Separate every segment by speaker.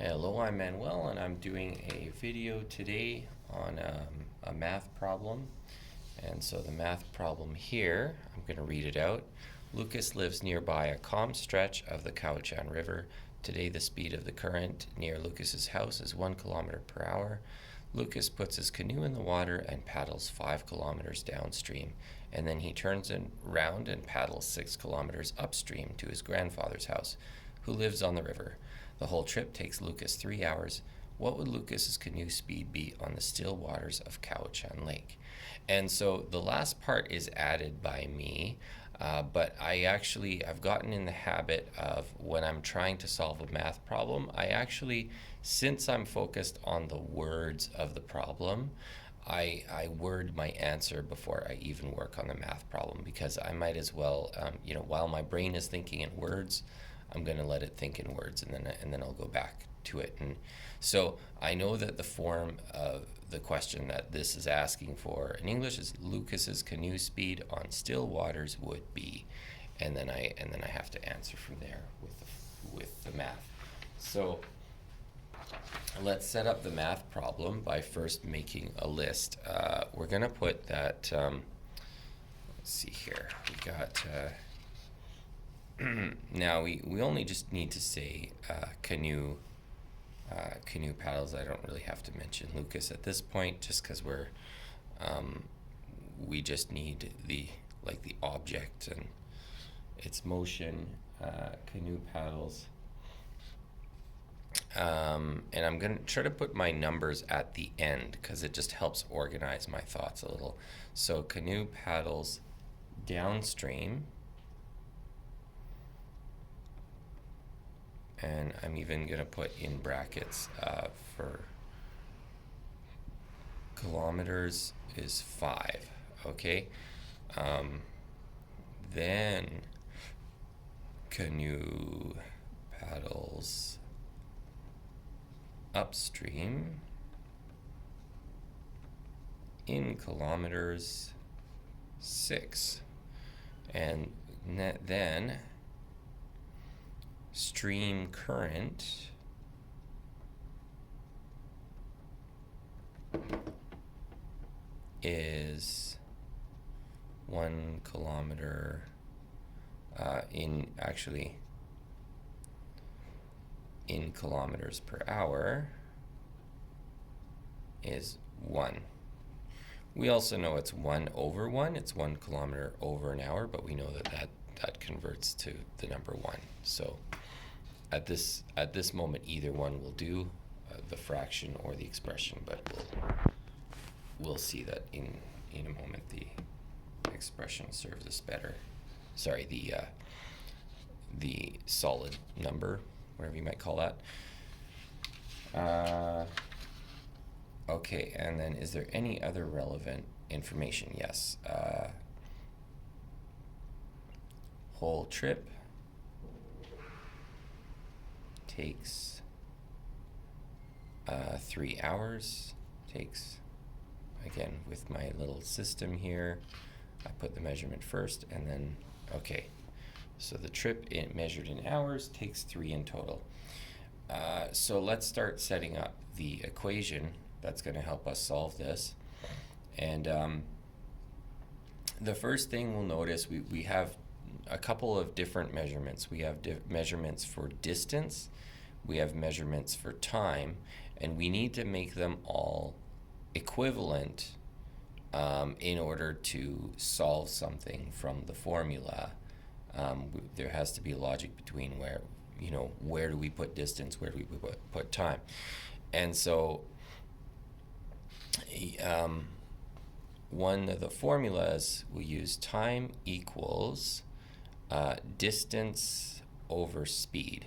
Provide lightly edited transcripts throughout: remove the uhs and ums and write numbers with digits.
Speaker 1: Hello, I'm Manuel, and I'm doing a video today on a math problem. And so the math problem here, I'm going to read it out. Lucas lives nearby a calm stretch of the Cowichan River. Today, the speed of the current near Lucas's house is 1 kilometer per hour. Lucas puts his canoe in the water and paddles 5 kilometers downstream, and then he turns around and paddles 6 kilometers upstream to his grandfather's house, who lives on the river. The whole trip takes Lucas 3 hours. What would Lucas's canoe speed be on the still waters of Cowichan Lake? And so the last part is added by me, but I've gotten in the habit of when I'm trying to solve a math problem, since I'm focused on the words of the problem, I word my answer before I even work on the math problem, because I might as well, while my brain is thinking in words, I'm going to let it think in words, and then I'll go back to it. And so I know that the form of the question that this is asking for in English is Lucas's canoe speed on still waters would be, and then I have to answer from there with the math. So let's set up the math problem by first making a list. We're going to put that. Let's see here. We got. Now we only just need to say canoe paddles. I don't really have to mention Lucas at this point, just because we just need the object and its motion. Canoe paddles. And I'm gonna try to put my numbers at the end because it just helps organize my thoughts a little. So canoe paddles downstream. And I'm even going to put in brackets for kilometers is 5, okay? Then canoe paddles upstream in kilometers 6. And then stream current is 1 kilometer in kilometers per hour is 1. We also know it's 1 over 1. It's 1 kilometer over an hour, but we know that converts to the number 1. So at this moment, either one will do, the fraction or the expression, but we'll see that in a moment the expression serves us better. Sorry, the solid number, whatever you might call that. Okay, and then is there any other relevant information? Yes. Whole trip takes 3 hours. Takes, again, with my little system here, I put the measurement first, and then, okay. So the trip measured in hours takes 3 in total. So let's start setting up the equation that's going to help us solve this. And the first thing we'll notice, we have a couple of different measurements. We have measurements for distance, we have measurements for time, and we need to make them all equivalent in order to solve something from the formula. There has to be logic between where do we put distance, where do we put time. And so one of the formulas we use time equals distance over speed.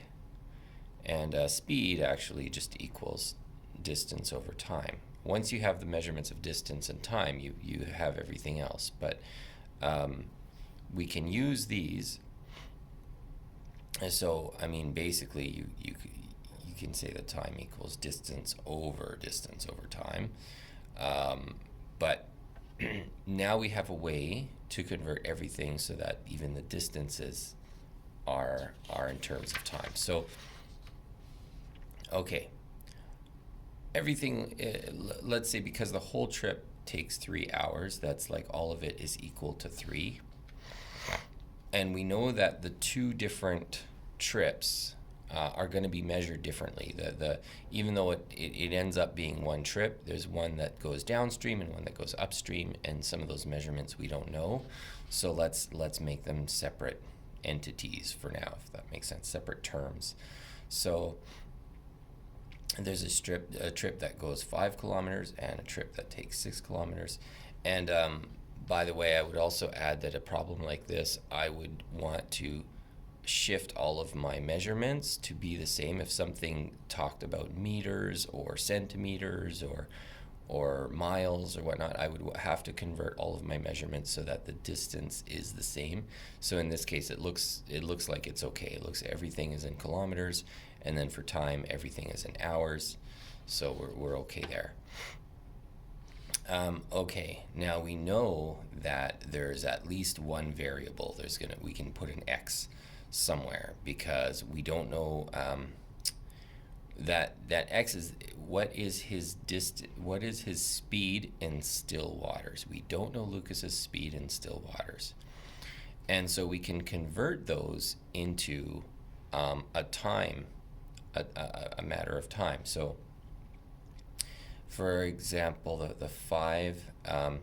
Speaker 1: And speed actually just equals distance over time. Once you have the measurements of distance and time, you have everything else. But we can use these. So, I mean, basically, you can say that time equals distance over time. But now we have a way to convert everything so that even the distances are in terms of time. So Okay, everything, let's say because the whole trip takes 3 hours, that's like all of it is equal to 3. And we know that the two different trips are going to be measured differently. Even though it ends up being one trip, there's one that goes downstream and one that goes upstream, and some of those measurements we don't know. So let's make them separate entities for now, if that makes sense, separate terms. So there's a trip that goes 5 kilometers and a trip that takes 6 kilometers. And by the way, I would also add that a problem like this, I would want to shift all of my measurements to be the same. If something talked about meters or centimeters or miles or whatnot, I would have to convert all of my measurements so that the distance is the same. So in this case, it looks like it's okay. It looks everything is in kilometers, and then for time, everything is in hours. So we're okay there. Okay, now we know that there's at least one variable. We can put an x somewhere because we don't know that x is what is his speed in still waters. We don't know Lucas's speed in still waters, and so we can convert those into a time, a matter of time. So for example, the 5,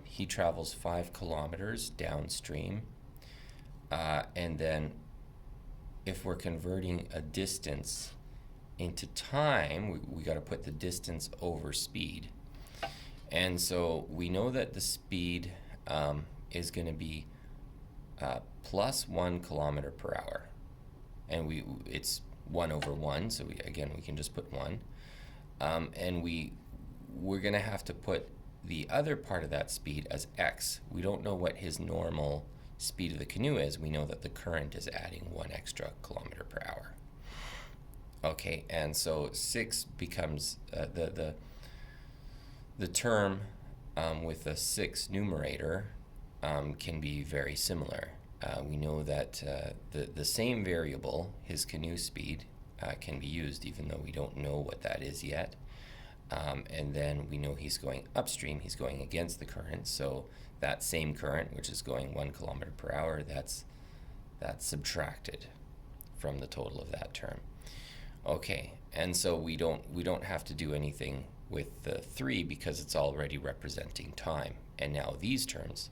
Speaker 1: he travels 5 kilometers downstream, and then if we're converting a distance into time, we got to put the distance over speed. And so we know that the speed is going to be plus 1 kilometer per hour, and it's 1 over 1. So we can just put 1, and we're going to have to put the other part of that speed as x. We don't know what his normal speed of the canoe is. We know that the current is adding 1 extra kilometer per hour. Okay, and so 6 becomes the term with a 6 numerator can be very similar. We know that the same variable, his canoe speed, can be used even though we don't know what that is yet. And then we know he's going upstream, he's going against the current, so that same current, which is going 1 kilometer per hour, that's subtracted from the total of that term. Okay, and so we don't have to do anything with the 3 because it's already representing time, and now these terms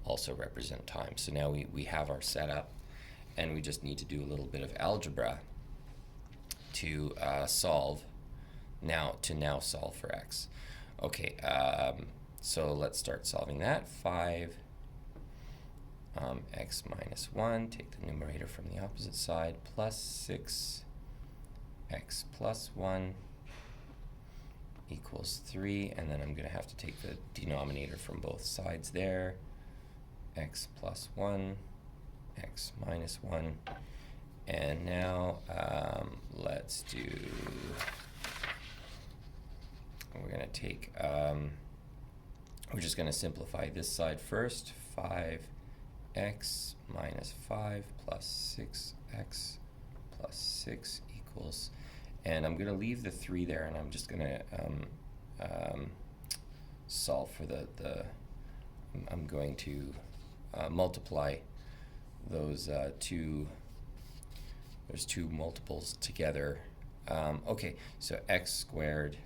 Speaker 1: also represent time. So now we have our setup, and we just need to do a little bit of algebra to solve for x. Okay, so let's start solving that. 5 x minus 1, take the numerator from the opposite side, plus 6 x plus 1 equals 3, and then I'm going to have to take the denominator from both sides there. X plus 1, x minus 1, and now let's do, we're going to take, we're just going to simplify this side first. 5x minus 5 plus 6x plus 6 equals, and I'm going to leave the 3 there, and I'm just going to solve for I'm going to multiply those there's two multiples together. Okay, so x squared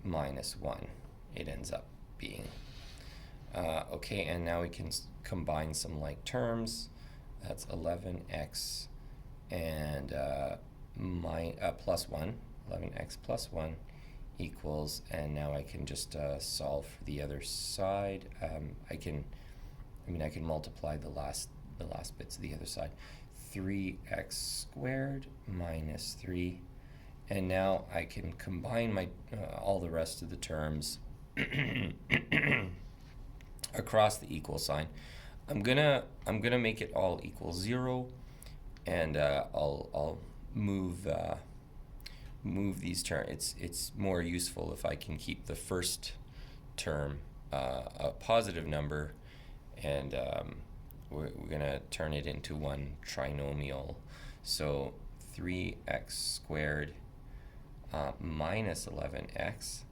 Speaker 1: minus 1, it ends up being. Okay, and now we can combine some like terms. That's 11x and plus 1, 11x plus 1 equals, and now I can just solve for the other side. I can multiply the last bits of the other side. 3x squared minus 3, and now I can combine my all the rest of the terms across the equal sign. I'm gonna make it all equal 0, and I'll move these terms. It's more useful if I can keep the first term a positive number, and we're gonna turn it into one trinomial. So 3x squared minus 11x,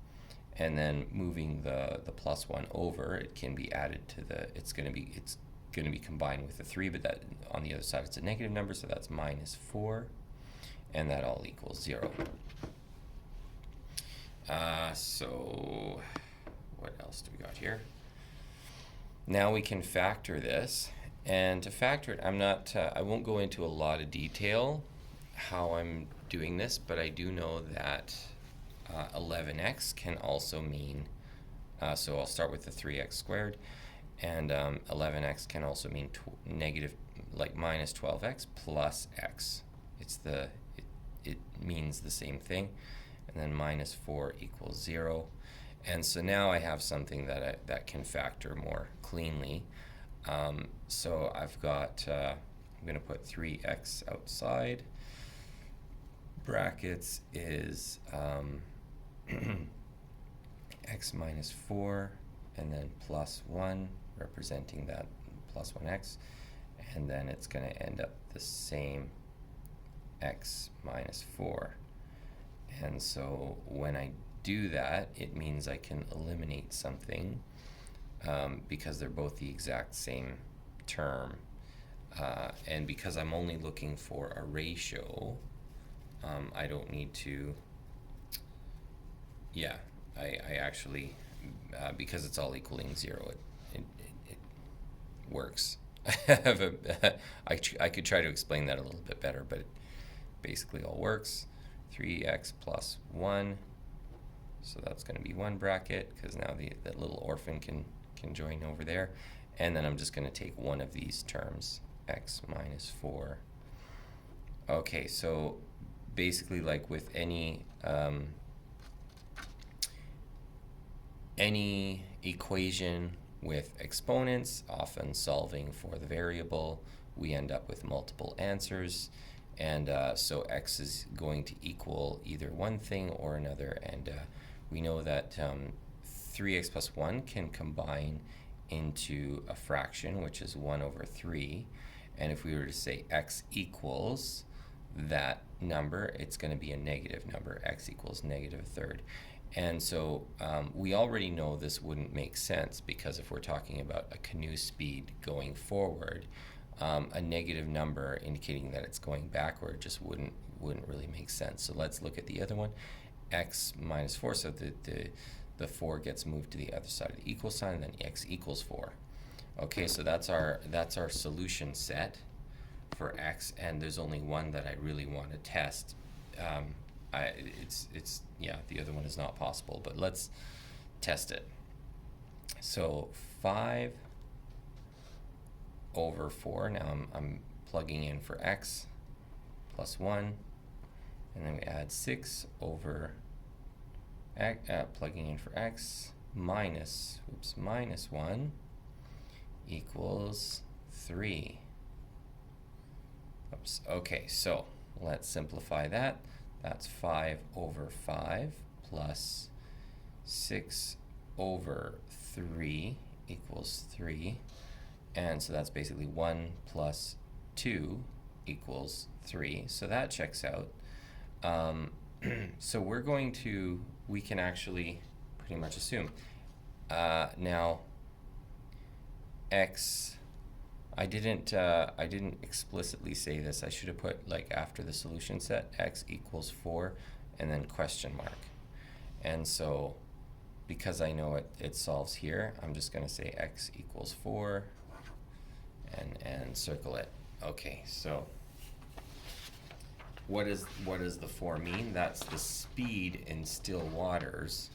Speaker 1: and then moving the plus 1 over, it can be added to the, it's going to be combined with the 3, but that on the other side it's a negative number, so that's minus 4, and that all equals 0. So what else do we got here? Now we can factor this, and to factor it, I won't go into a lot of detail how I'm doing this, but I do know that 11x can also mean, so I'll start with the 3x squared, and 11x can also mean negative, like minus 12x plus x. It means the same thing, and then minus 4 equals 0. And so now I have something that can factor more cleanly. So I've got, I'm going to put 3x outside. Brackets is x minus 4, and then plus 1, representing that plus 1x. And then it's going to end up the same, x minus 4. And so when I do that, it means I can eliminate something because they're both the exact same term. And because I'm only looking for a ratio, I don't need to, I actually, because it's all equaling 0, it works. I could try to explain that a little bit better, but it basically all works. 3x plus 1, so that's going to be 1 bracket, because now that little orphan can join over there. And then I'm just going to take one of these terms, x minus 4. Okay, so basically, like with any equation with exponents, often solving for the variable, we end up with multiple answers. And so x is going to equal either one thing or another. And we know that 3x plus 1 can combine into a fraction, which is 1 over 3. And if we were to say x equals that number, it's going to be a negative number. X equals negative a third. And so we already know this wouldn't make sense, because if we're talking about a canoe speed going forward, a negative number indicating that it's going backward just wouldn't really make sense. So let's look at the other one, x minus 4. So the 4 gets moved to the other side of the equal sign, and then x equals 4. Okay, so that's our solution set for x, and there's only one that I really want to test. The other one is not possible, but let's test it. So 5 over 4, now I'm plugging in for x, plus 1, and then we add 6 over x, plugging in for x, minus 1 equals 3. Oops. Okay, so let's simplify that. That's 5 over 5 plus 6 over 3 equals 3. And so that's basically 1 plus 2 equals 3. So that checks out. So we can actually pretty much assume. Now, x, I didn't explicitly say this. I should have put, like, after the solution set, x equals 4 and then question mark. And so because I know it solves here, I'm just going to say x equals 4 and circle it. Okay, so what does the 4 mean? That's the speed in still waters.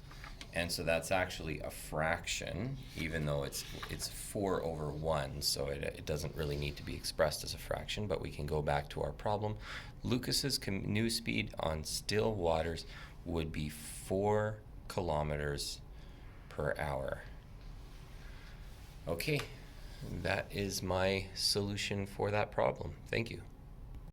Speaker 1: And so that's actually a fraction, even though it's 4 over 1, so it doesn't really need to be expressed as a fraction, but we can go back to our problem. Lucas's canoe speed on still waters would be 4 kilometers per hour. Okay, that is my solution for that problem. Thank you.